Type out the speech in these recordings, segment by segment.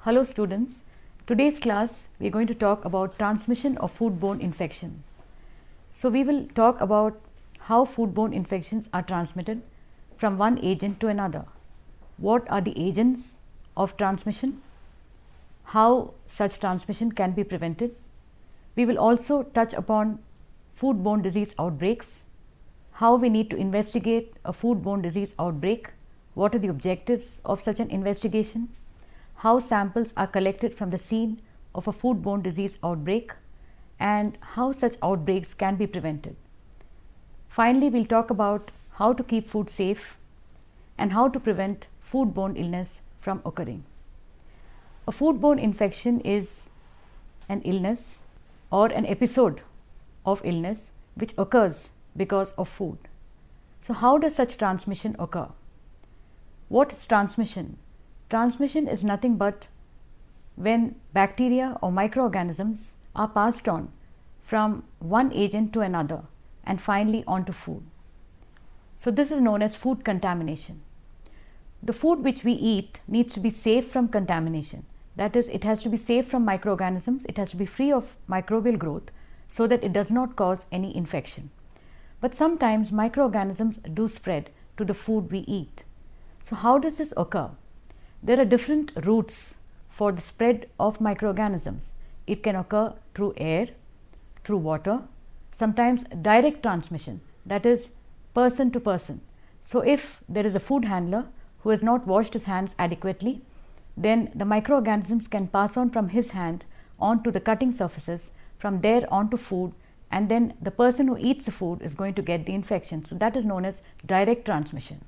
Hello students, today's class we are going to talk about transmission of foodborne infections. So we will talk about how foodborne infections are transmitted from one agent to another. What are the agents of transmission? How such transmission can be prevented? We will also touch upon foodborne disease outbreaks, how we need to investigate a foodborne disease outbreak, what are the objectives of such an investigation, how samples are collected from the scene of a foodborne disease outbreak, and how such outbreaks can be prevented. Finally, we'll talk about how to keep food safe and how to prevent foodborne illness from occurring. A foodborne infection is an illness or an episode of illness which occurs because of food. So how does such transmission occur? What is transmission? Transmission is nothing but when bacteria or microorganisms are passed on from one agent to another and finally onto food. So this is known as food contamination. The food which we eat needs to be safe from contamination. That is, it has to be safe from microorganisms, it has to be free of microbial growth so that it does not cause any infection. But sometimes microorganisms do spread to the food we eat. So how does this occur? There are different routes for the spread of microorganisms. It can occur through air, through water, sometimes direct transmission, that is person to person. So if there is a food handler who has not washed his hands adequately, then the microorganisms can pass on from his hand onto the cutting surfaces, from there onto food, and then the person who eats the food is going to get the infection. So that is known as direct transmission.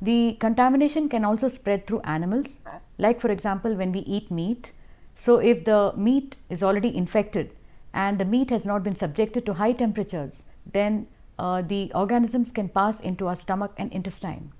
The contamination can also spread through animals, like for example when we eat meat. So if the meat is already infected and the meat has not been subjected to high temperatures, then the organisms can pass into our stomach and intestine.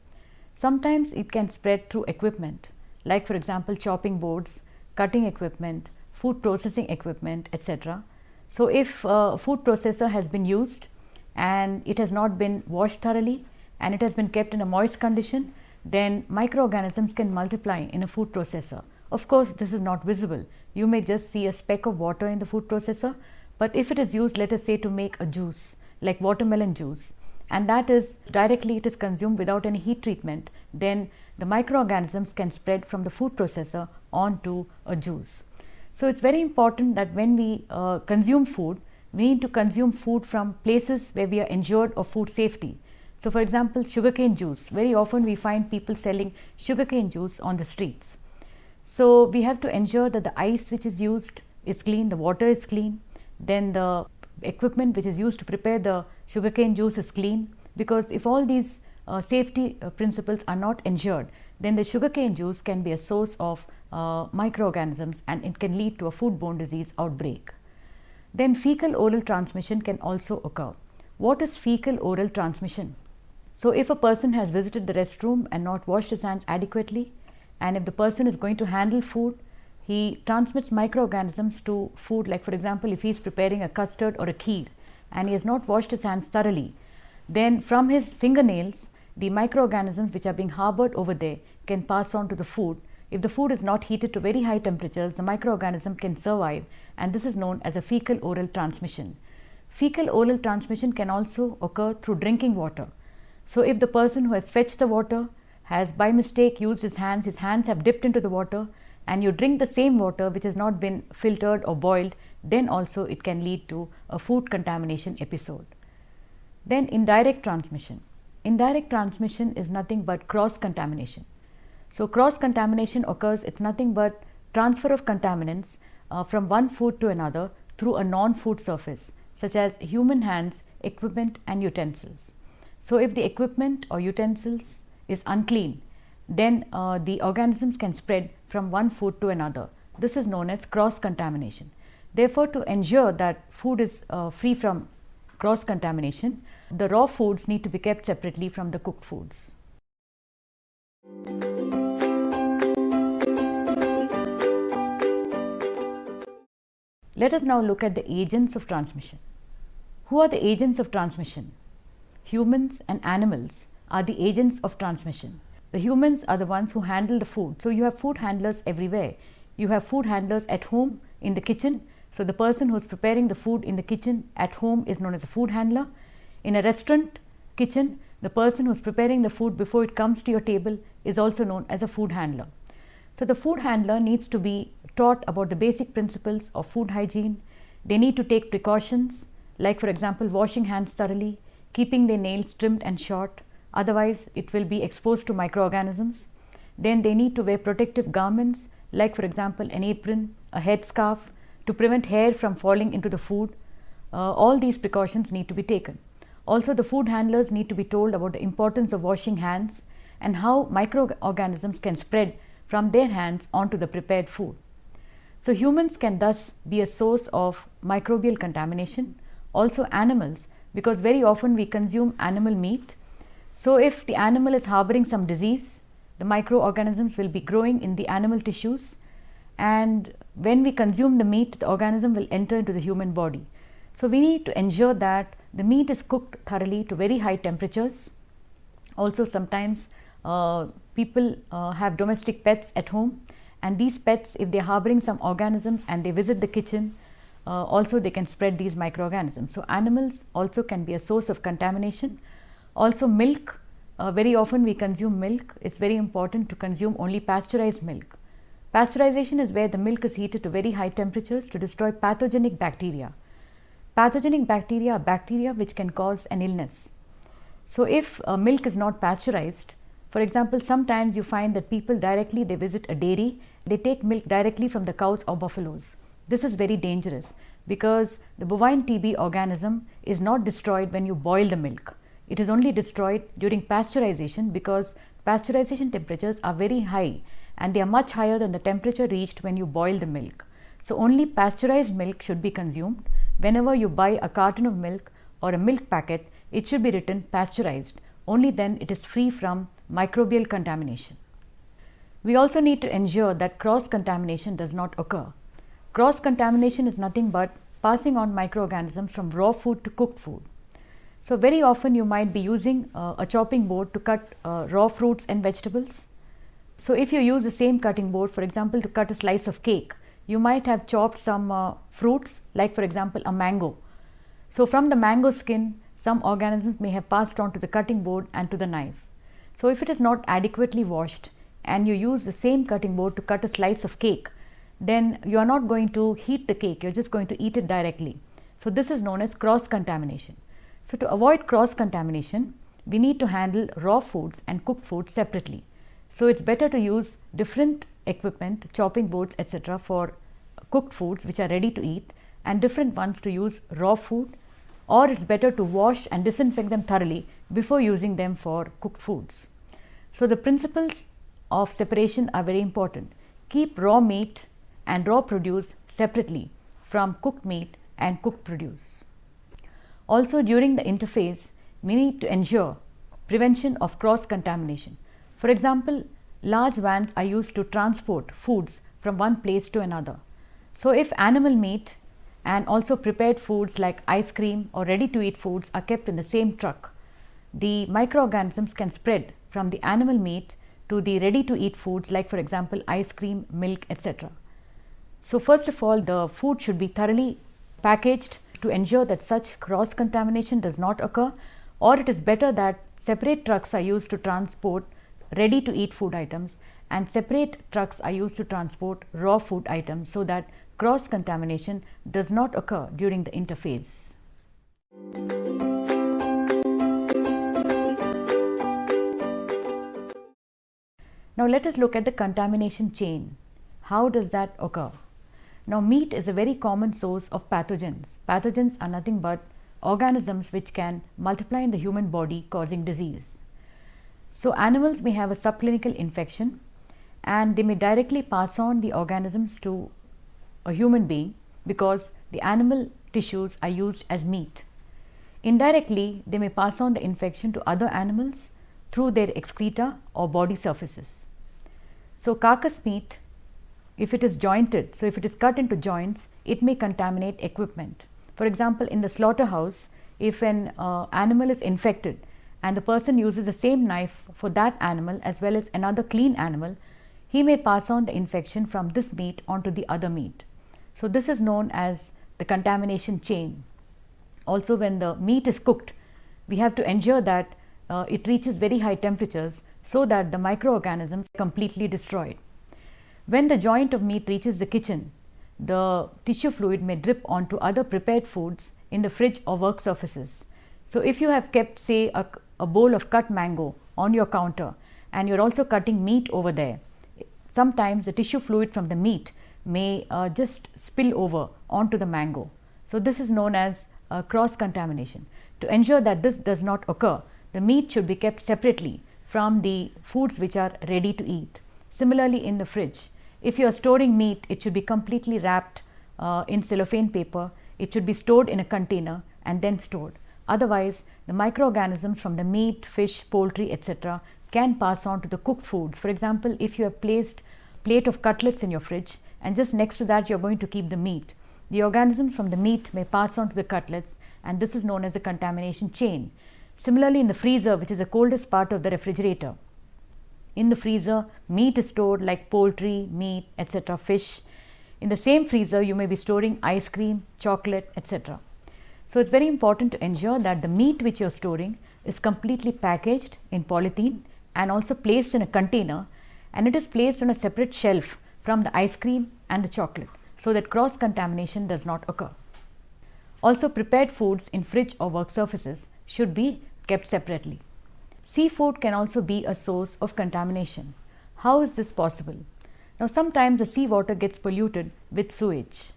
Sometimes it can spread through equipment, like for example chopping boards, cutting equipment, food processing equipment, etc. So if a food processor has been used and it has not been washed thoroughly and it has been kept in a moist condition, then microorganisms can multiply in a food processor. Of course, this is not visible. You may just see a speck of water in the food processor, but if it is used, let us say, to make a juice like watermelon juice, and that is directly it is consumed without any heat treatment, then the microorganisms can spread from the food processor onto a juice. So it's very important that when we consume food, we need to consume food from places where we are ensured of food safety. So for example, sugarcane juice, very often we find people selling sugarcane juice on the streets. So we have to ensure that the ice which is used is clean, the water is clean, then the equipment which is used to prepare the sugarcane juice is clean, because if all these safety principles are not ensured, then the sugarcane juice can be a source of microorganisms and it can lead to a foodborne disease outbreak. Then fecal oral transmission can also occur. What is fecal oral transmission? So if a person has visited the restroom and not washed his hands adequately, and if the person is going to handle food, he transmits microorganisms to food, like for example if he is preparing a custard or a kheer and he has not washed his hands thoroughly, then from his fingernails the microorganisms which are being harbored over there can pass on to the food. If the food is not heated to very high temperatures, the microorganism can survive, and this is known as a fecal oral transmission. Fecal oral transmission can also occur through drinking water. So if the person who has fetched the water has by mistake used his hands have dipped into the water, and you drink the same water which has not been filtered or boiled, then also it can lead to a food contamination episode. Then indirect transmission. Indirect transmission is nothing but cross contamination. So cross contamination occurs, it's nothing but transfer of contaminants from one food to another through a non-food surface, such as human hands, equipment and utensils. So if the equipment or utensils is unclean, then the organisms can spread from one food to another. This is known as cross contamination. Therefore, to ensure that food is free from cross contamination, the raw foods need to be kept separately from the cooked foods. Let us now look at the agents of transmission. Who are the agents of transmission? Humans and animals are the agents of transmission. The humans are the ones who handle the food. So you have food handlers everywhere. you have food handlers at home in the kitchen. So the person who is preparing the food in the kitchen at home is known as a food handler. In a restaurant kitchen, the person who is preparing the food before it comes to your table is also known as a food handler. So the food handler needs to be taught about the basic principles of food hygiene. They need to take precautions, like for example washing hands thoroughly, keeping their nails trimmed and short, otherwise it will be exposed to microorganisms. Then they need to wear protective garments, like for example an apron, a headscarf, to prevent hair from falling into the food. All these precautions need to be taken. Also, the food handlers need to be told about the importance of washing hands and how microorganisms can spread from their hands onto the prepared food. So humans can thus be a source of microbial contamination, also animals, because very often we consume animal meat. So if the animal is harboring some disease, the microorganisms will be growing in the animal tissues, and when we consume the meat, the organism will enter into the human body. So we need to ensure that the meat is cooked thoroughly to very high temperatures. Also sometimes people have domestic pets at home, and these pets, if they are harboring some organisms and they visit the kitchen, also they can spread these microorganisms. So animals also can be a source of contamination. Also milk, very often we consume milk. It's very important to consume only pasteurized milk. Pasteurization is where the milk is heated to very high temperatures to destroy pathogenic bacteria. Pathogenic bacteria are bacteria which can cause an illness. So if milk is not pasteurized, for example, sometimes you find that people directly they visit a dairy, they take milk directly from the cows or buffaloes. This is very dangerous because the bovine TB organism is not destroyed when you boil the milk. It is only destroyed during pasteurization, because pasteurization temperatures are very high and they are much higher than the temperature reached when you boil the milk. So only pasteurized milk should be consumed. Whenever you buy a carton of milk or a milk packet, it should be written pasteurized. Only then it is free from microbial contamination. We also need to ensure that cross-contamination does not occur. Cross-contamination is nothing but passing on microorganisms from raw food to cooked food. So very often you might be using a chopping board to cut raw fruits and vegetables. So if you use the same cutting board, for example, to cut a slice of cake, you might have chopped some fruits, like for example a mango. So from the mango skin, some organisms may have passed on to the cutting board and to the knife. So if it is not adequately washed and you use the same cutting board to cut a slice of cake, then you are not going to heat the cake, you are just going to eat it directly. So this is known as cross-contamination. So to avoid cross-contamination, we need to handle raw foods and cooked foods separately. So it's better to use different equipment, chopping boards, etc. for cooked foods which are ready to eat, and different ones to use raw food, or it's better to wash and disinfect them thoroughly before using them for cooked foods. So the principles of separation are very important. Keep raw meat and raw produce separately from cooked meat and cooked produce. Also during the interface, we need to ensure prevention of cross-contamination. For example, large vans are used to transport foods from one place to another. So if animal meat and also prepared foods like ice cream or ready to eat foods are kept in the same truck, the microorganisms can spread from the animal meat to the ready to eat foods like for example ice cream, milk, etc. So first of all, the food should be thoroughly packaged to ensure that such cross contamination does not occur, or it is better that separate trucks are used to transport ready to eat food items and separate trucks are used to transport raw food items, so that cross contamination does not occur during the interface. Now let us look at the contamination chain. How does that occur? Now meat is a very common source of pathogens. Pathogens are nothing but organisms which can multiply in the human body causing disease. So animals may have a subclinical infection and they may directly pass on the organisms to a human being because the animal tissues are used as meat. Indirectly, they may pass on the infection to other animals through their excreta or body surfaces. So carcass meat, if it is jointed, so if it is cut into joints, it may contaminate equipment. For example, in the slaughterhouse, if an animal is infected and the person uses the same knife for that animal as well as another clean animal, he may pass on the infection from this meat onto the other meat. So this is known as the contamination chain. Also, when the meat is cooked, we have to ensure that it reaches very high temperatures so that the microorganisms are completely destroyed. When the joint of meat reaches the kitchen, the tissue fluid may drip onto other prepared foods in the fridge or work surfaces. So if you have kept, say, a bowl of cut mango on your counter and you're also cutting meat over there, sometimes the tissue fluid from the meat may just spill over onto the mango. So this is known as cross contamination. To ensure that this does not occur, the meat should be kept separately from the foods which are ready to eat. Similarly, in the fridge, if you are storing meat, it should be completely wrapped in cellophane paper. It should be stored in a container and then stored. Otherwise, the microorganisms from the meat, fish, poultry, etc. can pass on to the cooked foods. For example, if you have placed a plate of cutlets in your fridge and just next to that you are going to keep the meat, the organisms from the meat may pass on to the cutlets, and this is known as a contamination chain. Similarly, in the freezer, which is the coldest part of the refrigerator, in the freezer, meat is stored like poultry, meat, etc., fish. In the same freezer, you may be storing ice cream, chocolate, etc. So it's very important to ensure that the meat which you're storing is completely packaged in polythene and also placed in a container, and it is placed on a separate shelf from the ice cream and the chocolate, so that cross contamination does not occur. Also, prepared foods in fridge or work surfaces should be kept separately. Seafood can also be a source of contamination. How is this possible? Now, sometimes the seawater gets polluted with sewage,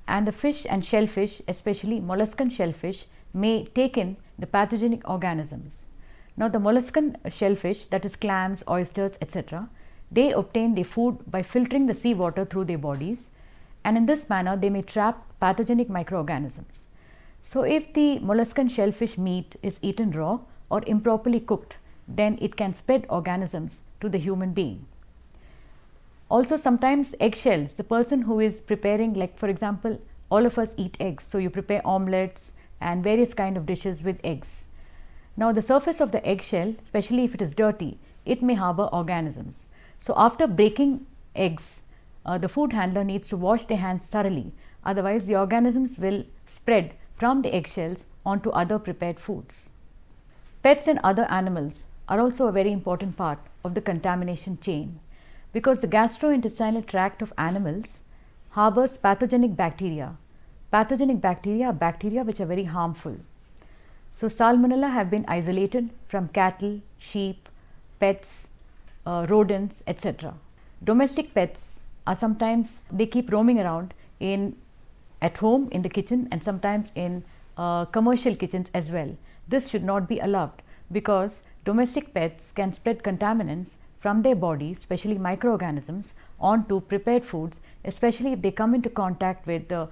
and the fish and shellfish, especially molluscan shellfish, may take in the pathogenic organisms. Now, the molluscan shellfish, that is clams, oysters, etc., they obtain their food by filtering the seawater through their bodies, and in this manner they may trap pathogenic microorganisms. So if the molluscan shellfish meat is eaten raw or improperly cooked, then it can spread organisms to the human being. Also, sometimes eggshells, the person who is preparing, like for example, all of us eat eggs, so you prepare omelets and various kind of dishes with eggs. Now, the surface of the eggshell, especially if it is dirty, it may harbor organisms. So after breaking eggs, the food handler needs to wash their hands thoroughly, otherwise the organisms will spread from the eggshells onto other prepared foods. Pets and other animals are also a very important part of the contamination chain, because the gastrointestinal tract of animals harbors pathogenic bacteria. Pathogenic bacteria are bacteria which are very harmful. So Salmonella have been isolated from cattle, sheep, pets, rodents, etc. Domestic pets are sometimes, they keep roaming around at home, in the kitchen, and sometimes in commercial kitchens as well. This should not be allowed, because domestic pets can spread contaminants from their bodies, especially microorganisms, onto prepared foods, especially if they come into contact with the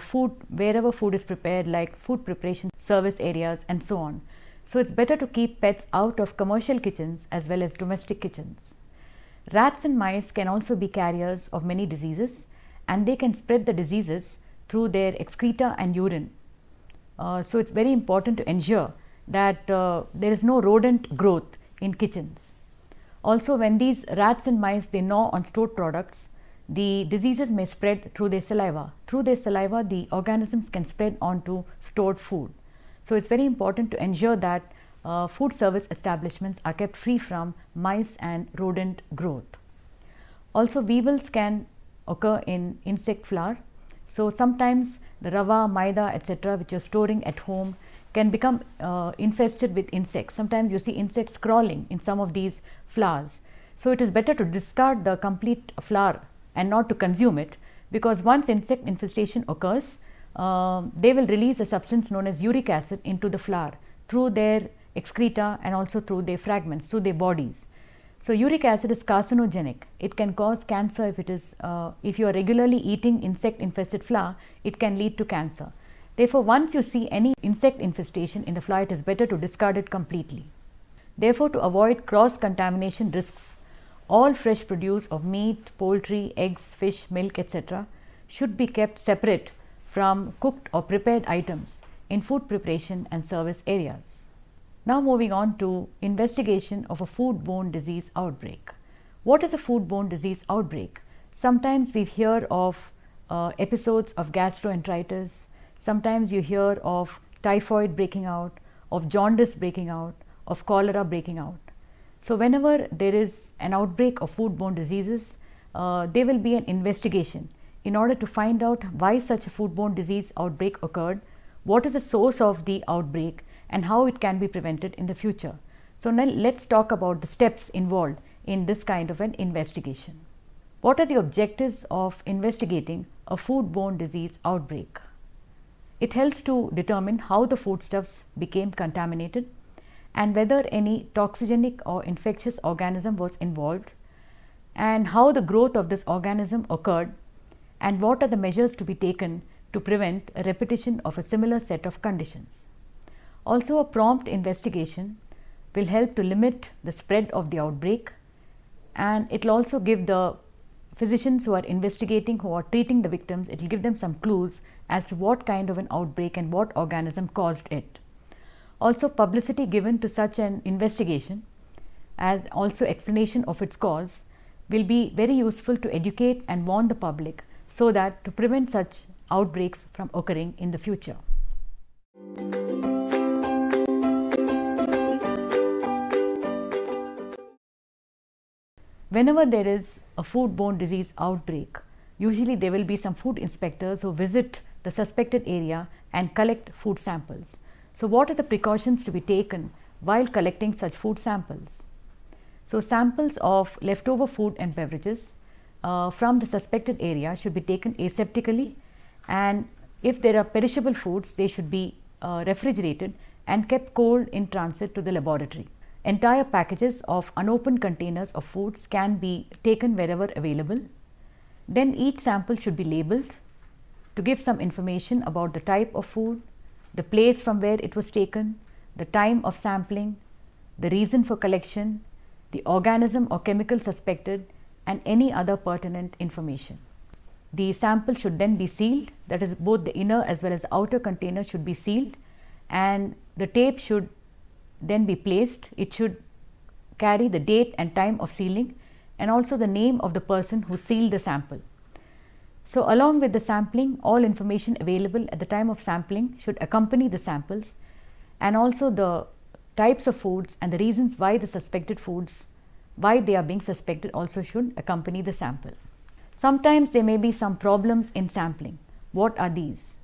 food, wherever food is prepared, like food preparation service areas and so on. So it's better to keep pets out of commercial kitchens as well as domestic kitchens. Rats and mice can also be carriers of many diseases, and they can spread the diseases through their excreta and urine. So it's very important to ensure that there is no rodent growth in kitchens. Also, when these rats and mice, they gnaw on stored products, the diseases may spread through their saliva. Through their saliva, the organisms can spread onto stored food. So it's very important to ensure that food service establishments are kept free from mice and rodent growth. Also, weevils can occur in insect flour. So sometimes the rava, maida, etc., which you're storing at home, can become infested with insects. Sometimes you see insects crawling in some of these flours. So it is better to discard the complete flour and not to consume it, because once insect infestation occurs, they will release a substance known as uric acid into the flour through their excreta and also through their fragments, through their bodies. So uric acid is carcinogenic. It can cause cancer if you are regularly eating insect infested flour, it can lead to cancer. Therefore, once you see any insect infestation in the flour, it is better to discard it completely. Therefore, to avoid cross contamination risks, all fresh produce of meat, poultry, eggs, fish, milk, etc. should be kept separate from cooked or prepared items in food preparation and service areas. Now moving on to investigation of a foodborne disease outbreak. What is a foodborne disease outbreak? Sometimes we hear of episodes of gastroenteritis, sometimes you hear of typhoid breaking out, of jaundice breaking out, of cholera breaking out. So whenever there is an outbreak of foodborne diseases, there will be an investigation in order to find out why such a foodborne disease outbreak occurred, what is the source of the outbreak, and how it can be prevented in the future. So now let's talk about the steps involved in this kind of an investigation. What are the objectives of investigating a foodborne disease outbreak? It helps to determine how the foodstuffs became contaminated and whether any toxigenic or infectious organism was involved, and how the growth of this organism occurred, and what are the measures to be taken to prevent a repetition of a similar set of conditions. Also, a prompt investigation will help to limit the spread of the outbreak, and it will also give the physicians who are investigating, who are treating the victims, it will give them some clues as to what kind of an outbreak and what organism caused it. Also, publicity given to such an investigation, as also explanation of its cause, will be very useful to educate and warn the public so that to prevent such outbreaks from occurring in the future. Whenever there is a foodborne disease outbreak, usually there will be some food inspectors who visit the suspected area and collect food samples. So what are the precautions to be taken while collecting such food samples? So samples of leftover food and beverages from the suspected area should be taken aseptically, and if there are perishable foods, they should be refrigerated and kept cold in transit to the laboratory. Entire packages of unopened containers of foods can be taken wherever available. Then each sample should be labeled to give some information about the type of food, the place from where it was taken, the time of sampling, the reason for collection, the organism or chemical suspected, and any other pertinent information. The sample should then be sealed, that is, both the inner as well as the outer container should be sealed, and the tape should then be placed. It should carry the date and time of sealing and also the name of the person who sealed the sample. So along with the sampling, all information available at the time of sampling should accompany the samples, and also the types of foods and the reasons why the suspected foods, why they are being suspected, also should accompany the sample. Sometimes there may be some problems in sampling. What are these?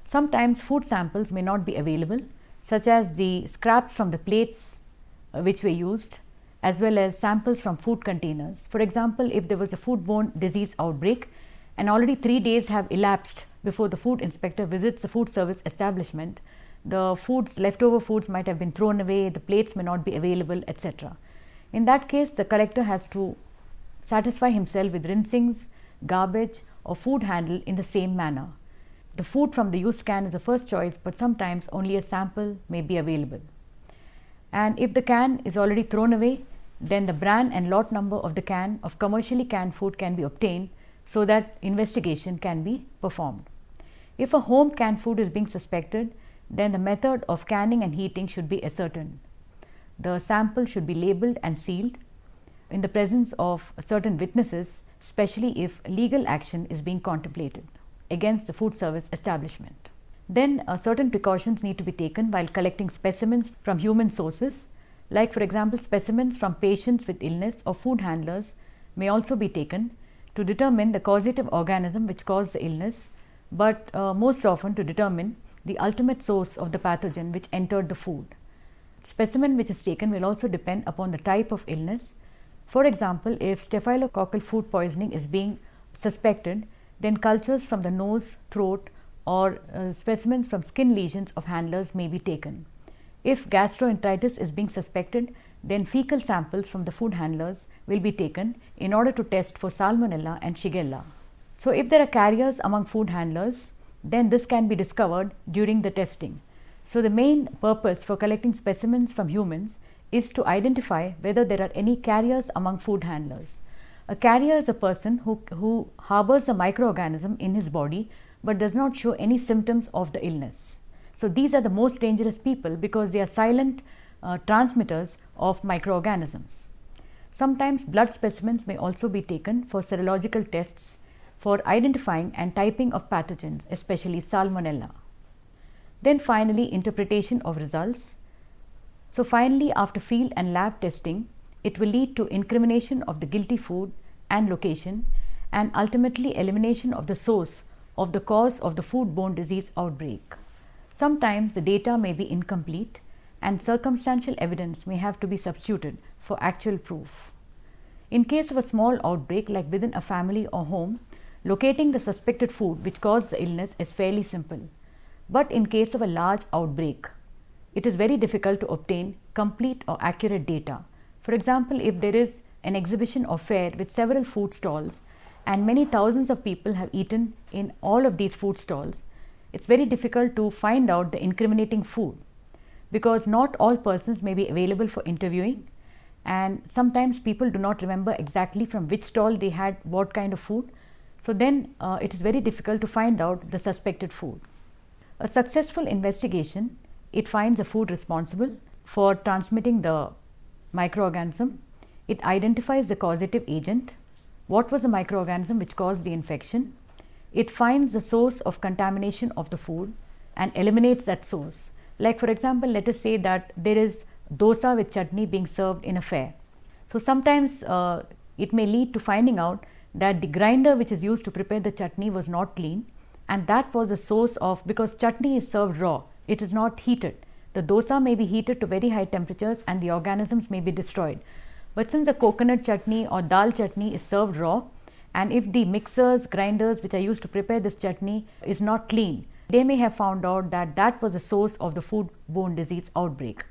Sometimes food samples may not be available, such as the scraps from the plates which were used, as well as samples from food containers. For example, if there was a foodborne disease outbreak and already 3 days have elapsed before the food inspector visits the food service establishment, the leftover foods might have been thrown away, the plates may not be available, etc. In that case, the collector has to satisfy himself with rinsings, garbage, or food handled in the same manner. The food from the used can is the first choice, but sometimes only a sample may be available. And if the can is already thrown away, then the brand and lot number of the can of commercially canned food can be obtained so that investigation can be performed. If a home canned food is being suspected, then the method of canning and heating should be ascertained. The sample should be labeled and sealed in the presence of certain witnesses, especially if legal action is being contemplated against the food service establishment. Then certain precautions need to be taken while collecting specimens from human sources, like for example specimens from patients with illness or food handlers may also be taken to determine the causative organism which caused the illness, but most often to determine the ultimate source of the pathogen which entered the food. Specimen which is taken will also depend upon the type of illness. For example, if staphylococcal food poisoning is being suspected, then cultures from the nose, throat, or specimens from skin lesions of handlers may be taken. If gastroenteritis is being suspected, then fecal samples from the food handlers will be taken in order to test for Salmonella and Shigella. So if there are carriers among food handlers, then this can be discovered during the testing. So the main purpose for collecting specimens from humans is to identify whether there are any carriers among food handlers. A carrier is a person who harbors a microorganism in his body but does not show any symptoms of the illness. So these are the most dangerous people because they are silent transmitters of microorganisms. Sometimes blood specimens may also be taken for serological tests for identifying and typing of pathogens, especially Salmonella. Then finally, interpretation of results. So finally, after field and lab testing, it will lead to incrimination of the guilty food and location, and ultimately elimination of the source of the cause of the foodborne disease outbreak. Sometimes the data may be incomplete and circumstantial evidence may have to be substituted for actual proof. In case of a small outbreak like within a family or home, locating the suspected food which caused the illness is fairly simple. But in case of a large outbreak, it is very difficult to obtain complete or accurate data. For example, if there is an exhibition or fair with several food stalls and many thousands of people have eaten in all of these food stalls, it's very difficult to find out the incriminating food because not all persons may be available for interviewing, and sometimes people do not remember exactly from which stall they had what kind of food. So then it is very difficult to find out the suspected food. A successful investigation, it finds a food responsible for transmitting the microorganism. It identifies the causative agent, what was the microorganism which caused the infection. It finds the source of contamination of the food and eliminates that source. Like for example, let us say that there is dosa with chutney being served in a fair. So sometimes it may lead to finding out that the grinder which is used to prepare the chutney was not clean, and that was the source of, because chutney is served raw, it is not heated. The dosa may be heated to very high temperatures and the organisms may be destroyed. But since the coconut chutney or dal chutney is served raw, and if the mixers, grinders which are used to prepare this chutney is not clean, they may have found out that that was the source of the foodborne disease outbreak.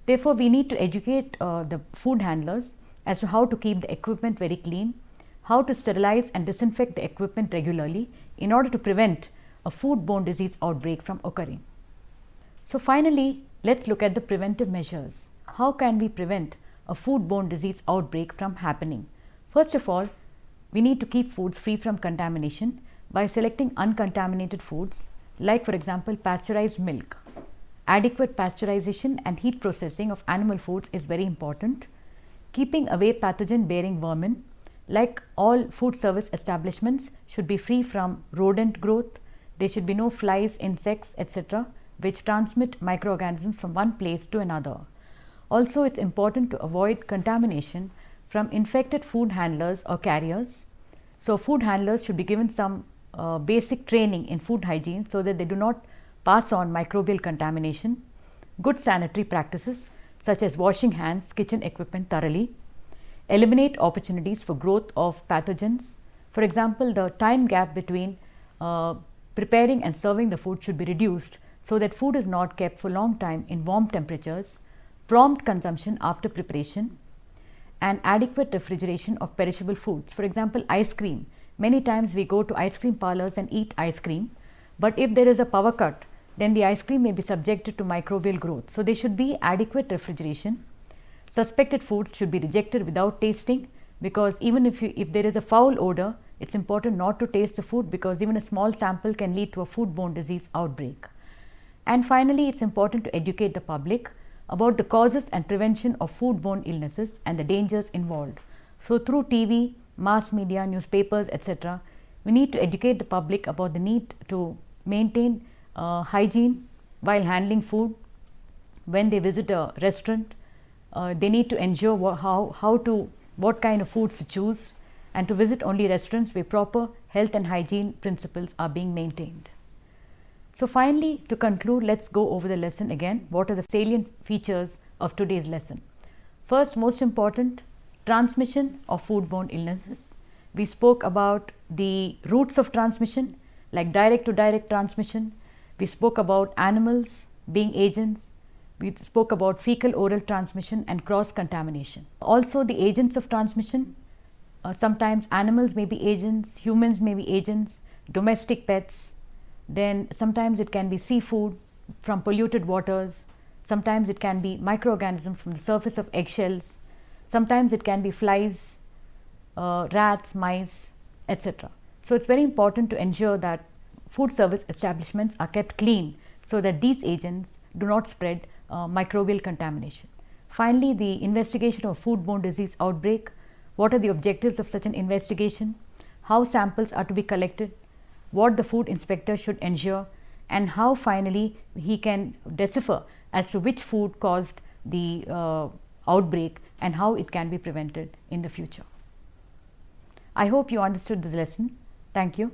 Therefore, we need to educate the food handlers as to how to keep the equipment very clean, how to sterilize and disinfect the equipment regularly in order to prevent a foodborne disease outbreak from occurring. So finally, let's look at the preventive measures. How can we prevent a foodborne disease outbreak from happening? First of all, we need to keep foods free from contamination by selecting uncontaminated foods, like for example pasteurized milk. Adequate pasteurization and heat processing of animal foods is very important. Keeping away pathogen bearing vermin, like all food service establishments should be free from rodent growth. There should be no flies, insects, etc., which transmit microorganisms from one place to another. Also, it's important to avoid contamination from infected food handlers or carriers. So food handlers should be given some basic training in food hygiene so that they do not pass on microbial contamination. Good sanitary practices such as washing hands, kitchen equipment thoroughly. Eliminate opportunities for growth of pathogens. For example, the time gap between preparing and serving the food should be reduced so that food is not kept for long time in warm temperatures. Prompt consumption after preparation, and adequate refrigeration of perishable foods. For example, ice cream. Many times we go to ice cream parlors and eat ice cream, but if there is a power cut, then the ice cream may be subjected to microbial growth. So there should be adequate refrigeration. Suspected foods should be rejected without tasting, because even if there is a foul odor, it's important not to taste the food, because even a small sample can lead to a foodborne disease outbreak. And finally, it's important to educate the public about the causes and prevention of foodborne illnesses and the dangers involved. So through TV, mass media, newspapers, etc., we need to educate the public about the need to maintain hygiene while handling food. When they visit a restaurant, they need to ensure what kind of foods to choose, and to visit only restaurants where proper health and hygiene principles are being maintained. So finally, to conclude, let's go over the lesson again. What are the salient features of today's lesson? First, most important, transmission of foodborne illnesses. We spoke about the routes of transmission, like direct to direct transmission. We spoke about animals being agents. We spoke about fecal oral transmission and cross contamination. Also, the agents of transmission. Sometimes animals may be agents, humans may be agents, domestic pets. Then sometimes it can be seafood from polluted waters. Sometimes it can be microorganisms from the surface of eggshells. Sometimes it can be flies, rats, mice, etc. So it's very important to ensure that food service establishments are kept clean so that these agents do not spread microbial contamination. Finally, the investigation of foodborne disease outbreak. What are the objectives of such an investigation? How samples are to be collected? What the food inspector should ensure? And how finally he can decipher as to which food caused the outbreak and how it can be prevented in the future. I hope you understood this lesson. Thank you.